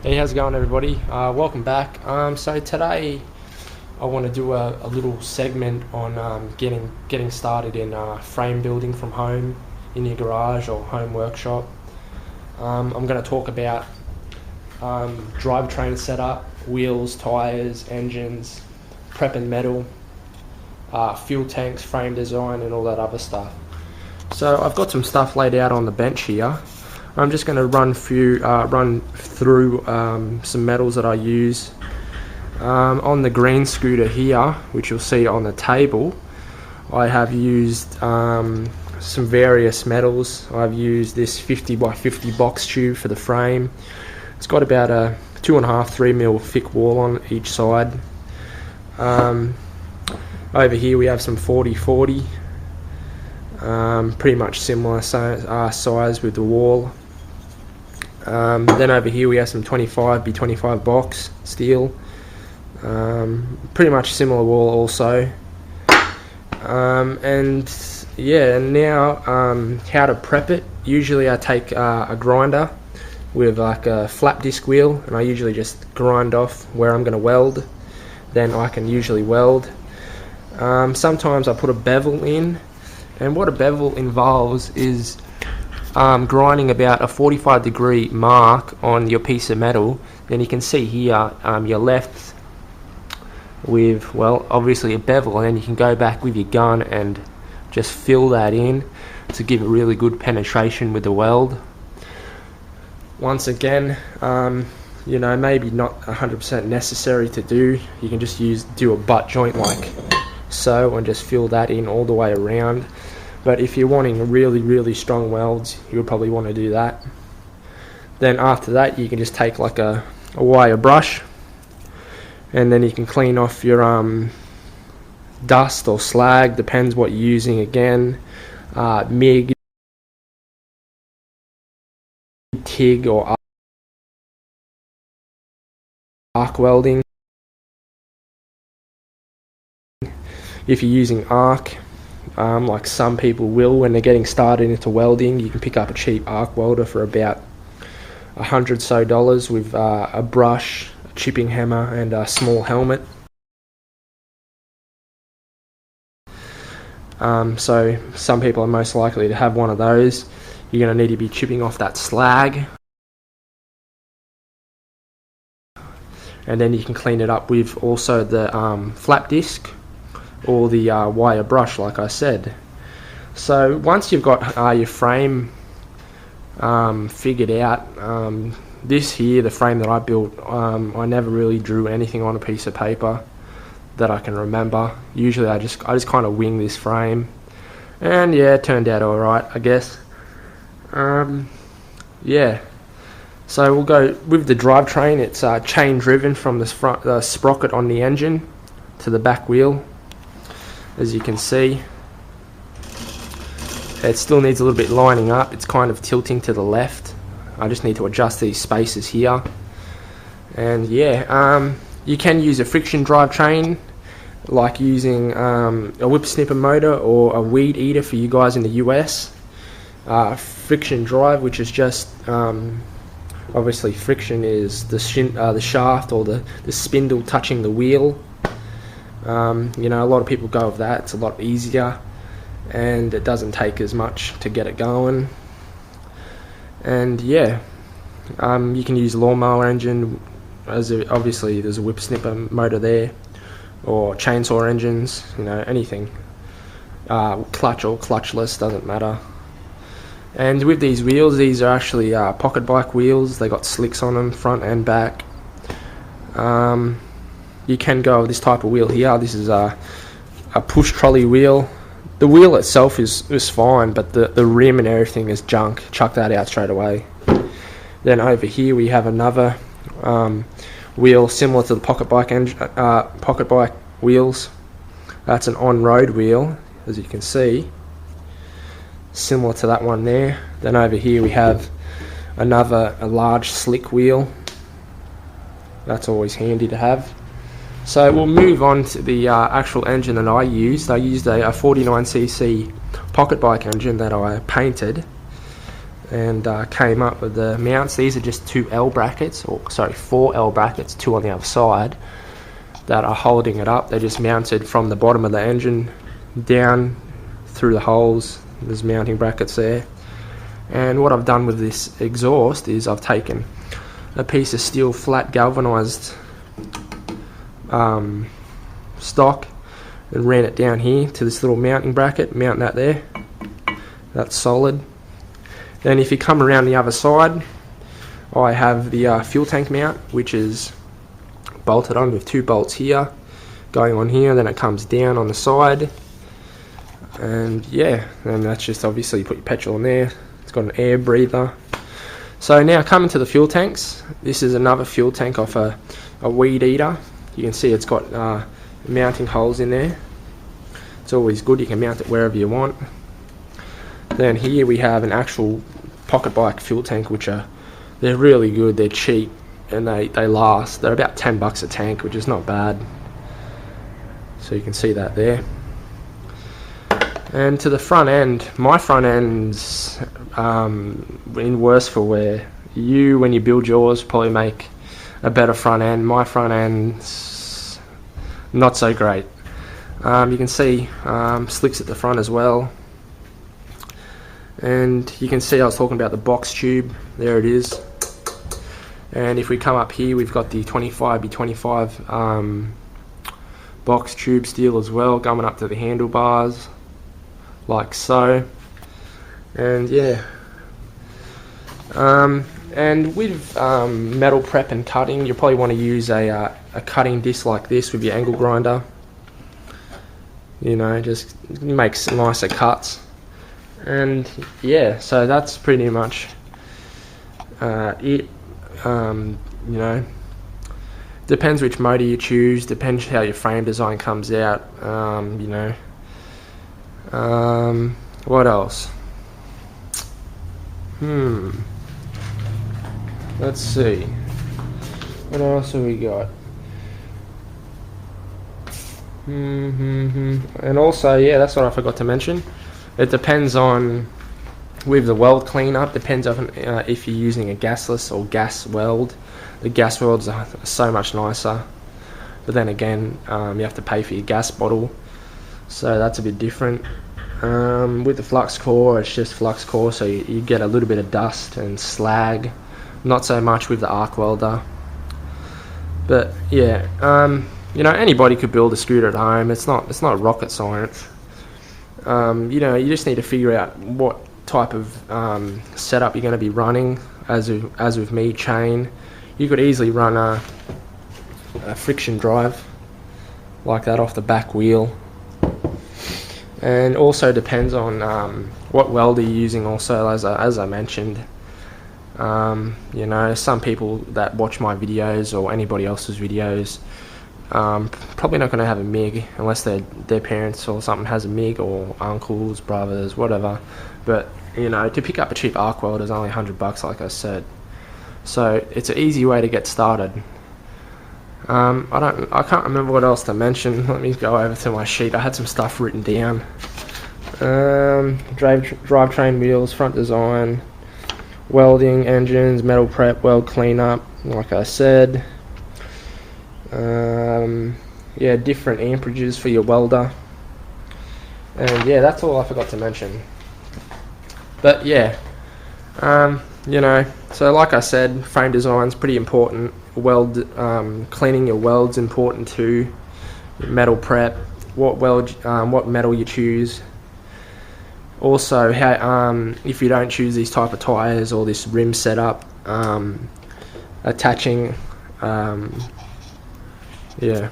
Hey, how's it going, everybody? Welcome back. So today I want to do a little segment on getting started in frame building from home, in your garage or home workshop. I'm going to talk about drivetrain setup, wheels, tyres, engines, prepping metal, fuel tanks, frame design, and all that other stuff. So I've got some stuff laid out on the bench here. I'm just going to run through some metals that I use. On the green scooter here, which you'll see on the table, I have used some various metals. I've used this 50 by 50 box tube for the frame. It's got about a 2.5–3 mil thick wall on each side. Over here we have some 40/40, pretty much similar size with the wall. Then over here we have some 25 by 25 box steel, pretty much similar wall also. And yeah, now how to prep it. Usually I take a grinder with like a flap disc wheel, and I usually just grind off where I'm going to weld. Then I can usually weld. Sometimes I put a bevel in, and what a bevel involves is grinding about a 45-degree mark on your piece of metal. Then you can see here you're left with, well, obviously a bevel, and then you can go back with your gun and just fill that in to give a really good penetration with the weld. Once again, you know, maybe not 100% necessary to do. You can just do a butt joint like so and just fill that in all the way around. But if you're wanting really strong welds, you would probably want to do that. Then after that, you can just take like a wire brush, and then you can clean off your dust or slag, depends what you're using. Again, MIG, TIG, or arc welding. If you're using arc, like some people will when they're getting started into welding, you can pick up a cheap arc welder for about $100 so with a brush, a chipping hammer, and a small helmet. So some people are most likely to have one of those. You're going to need to be chipping off that slag, and then you can clean it up with also the flap disc or the wire brush, like I said. So once you've got your frame figured out, this here, the frame that I built, I never really drew anything on a piece of paper that I can remember. Usually I just kind of wing this frame, and yeah, it turned out alright, I guess. Yeah, so we'll go with the drivetrain. It's chain driven from the sprocket on the engine to the back wheel. As you can see, it still needs a little bit lining up. It's kind of tilting to the left. I just need to adjust these spaces here. And yeah, you can use a friction drivetrain, like using a whip snipper motor or a weed eater for you guys in the US. Friction drive, which is just obviously friction is the shaft or the spindle touching the wheel. You know, a lot of people go with that. It's a lot easier, and it doesn't take as much to get it going. And yeah, you can use lawnmower engine, obviously there's a whip snipper motor there, or chainsaw engines, you know, anything. Clutch or clutchless, doesn't matter. And with these wheels, these are actually pocket bike wheels. They got slicks on them, front and back. You can go with this type of wheel here. This is a push trolley wheel. The wheel itself is fine, but the rim and everything is junk. Chuck that out straight away. Then over here we have another wheel similar to the pocket bike wheels. That's an on-road wheel, as you can see, similar to that one there. Then over here we have a large slick wheel. That's always handy to have. So we'll move on to the actual engine that I used. I used a 49cc pocket bike engine that I painted. and came up with the mounts. These are just 2 L brackets, or sorry, 4 L brackets, 2 on the other side, that are holding it up. They're just mounted from the bottom of the engine down through the holes. There's mounting brackets there. And what I've done with this exhaust is I've taken a piece of steel flat galvanized stock and ran it down here to this little mounting bracket, mount that there. That's solid. Then if you come around the other side, I have the fuel tank mount, which is bolted on with 2 bolts here, going on here, then it comes down on the side. And yeah, and that's just obviously you put your petrol in there. It's got an air breather. So now coming to the fuel tanks, this is another fuel tank off a weed eater. You can see it's got mounting holes in there. It's always good, you can mount it wherever you want. Then here we have an actual pocket bike fuel tank, which they're really good, they're cheap, and they last. They're about $10 a tank, which is not bad. So you can see that there. And to the front end, my front end's in worse for wear. You, when you build yours, probably make a better front end. My front end's not so great. You can see slicks at the front as well. And you can see I was talking about the box tube. There it is. And if we come up here, we've got the 25x25 box tube steel as well, coming up to the handlebars, like so. And yeah. And with metal prep and cutting, you probably want to use a cutting disc like this with your angle grinder. You know, just makes nicer cuts. And yeah, so that's pretty much it. You know, depends which motor you choose, depends how your frame design comes out. You know, what else? Let's see, what else have we got? And also, yeah, that's what I forgot to mention. It depends on, with the weld cleanup, depends on if you're using a gasless or gas weld. The gas welds are so much nicer, but then again, you have to pay for your gas bottle, so that's a bit different. With the flux core, it's just flux core, so you get a little bit of dust and slag, not so much with the arc welder. But yeah, you know, anybody could build a scooter at home. It's not rocket science. You know, you just need to figure out what type of setup you're going to be running. As with me, chain, you could easily run a friction drive like that off the back wheel. And also depends on what welder you're using also, as I mentioned. You know, some people that watch my videos or anybody else's videos probably not going to have a MIG unless their parents or something has a MIG, or uncles, brothers, whatever. But you know, to pick up a cheap arc welder is only $100, like I said. So it's an easy way to get started. I can't remember what else to mention. Let me go over to my sheet. I had some stuff written down. Drivetrain wheels, front design, welding, engines, metal prep, weld cleanup, like I said. Yeah, different amperages for your welder. And yeah, that's all I forgot to mention. But yeah, you know, so like I said, frame design's pretty important. Cleaning your welds important too. Metal prep, what metal you choose. Also, how if you don't choose these type of tires or this rim setup, attaching, yeah.